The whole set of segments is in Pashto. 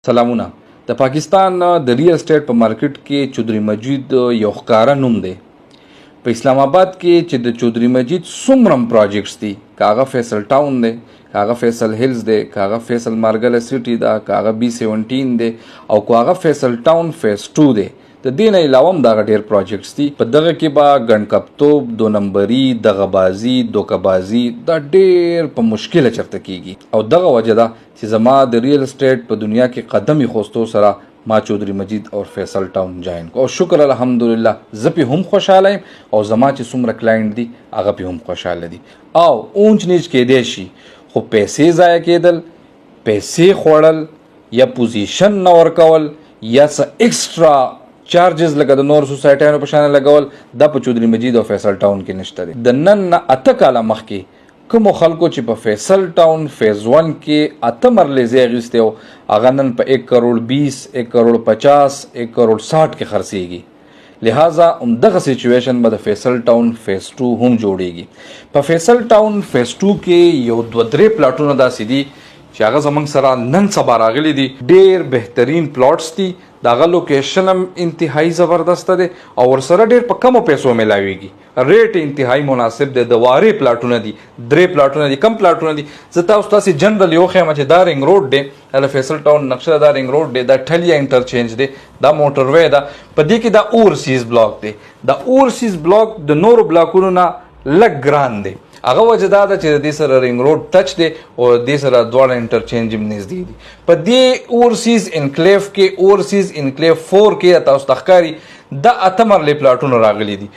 سلامونه. د پاکستان د ریل اسټیټ په مارکیټ کې چودري مجید یو ښکاره نوم دی. په اسلام آباد کې چې د چودري مجید څومره پروجیکټس دي، کاغه فیصل ټاون دی، کاغه فیصل هیلز دی، کاغه فیصل مارګل سټی دا، کاغه B17 دی او کاغه فیصل ټاون فیز 2 دی. د دې نه علاوه هم دغه ډېر پروجیکټس دي. په دغه کې به ګڼکپتوب، دو نمبري، دغهبازي، دوکهبازي دا ډېر په مشکله چرته کیږي او دغه وجه ده چې زما د ریل اسټیټ په دنیا کې قدم ایښوستو سره ما چودري مجید او فیصل ټاون جاین کو او شکر الحمدلله زه پې هم خوشحاله یم او زما چې څومره کلاینټ دي هغه پې هم خوشحاله دي. او اونچ نیچ کیدی شي خو پیسې ضایع کېدل، پیسې خوړل یا پوزیشن نه ورکول یا څه ایکسټرا چارجز لکه د نور سوسایټیانو په شان لګول دا په چودري مجید او فیصل ټاون کې نشته دی. د نن نه 8 کاله مخکې کومو خلکو چې په فیصل ټاون فیز 1 کې 8 مرلې ځای اخیستی و هغه نن په 1 کروڑ 20، 1 کروڑ 50، 1 کروڑ 60 کې خرڅېږي. لہذا همدغه سچویشن به د فیصل ټاون فیز 2 هم جوړیږي. په فیصل ټاون فیز 2 کې یو 2-3 پلاټونه داسې دي چې هغه زموږ سره نن سبا راغلي دي. ډېر بهترین پلاټس دي، دغه لوکیشن هم انتهایی زبردست دی او ورسره ډېر په کمو پیسو میلاویږي. ریټ انتهایی مناسب دی. د وارې پلاټونه دي، 3 پلاټونه دي. کم پلاټونه دي زه تاسو تاسې جنرل یو ښیم چې دا رنګ روډ دی، هله فیصل ټاون نقشه دا رنګ روډ دی، دا ټلیا انټرچینج دی، دا موټر وی ده. په دې کې دا اورسیز بلاک دی. دا اورسیز بلاک د نورو بلاکونو نه لږ ګران دی. هغه وجه دا ده چې د دې سره رنګ روډ ټچ دی او دې سره دواړه انټرچینج هم نږدې دي. په دې اورسیز انکلیو کې، اورسیز انکلیو 4 کې تاسو ته ښکاري دا 8 مرلې پلاټونه راغلي دي.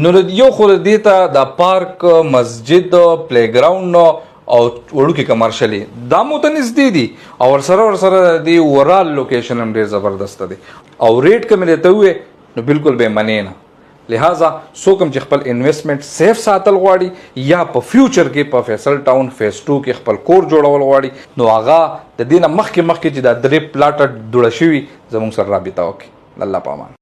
نو یو خو دې ته د پارک، مسجد، پلی ګراوند او وړوکې کمرشلي دا مو ته نږدې دي او ورسره د اورال لوکیشن هم ډېر زبردسته دی او ریټ که مې درته ووې نو بالکل به منې نه. لہذا څوک هم چې خپل انویسټمنټ سیف ساتل غواړي یا په فیوچر کې په فیصل ټاون فیز 2 کې خپل کور جوړول غواړي نو هغه د دې نه مخکې چې دا 3 پلاټه دوړه شوي زموږ سره رابطه وکړي. الله پامان.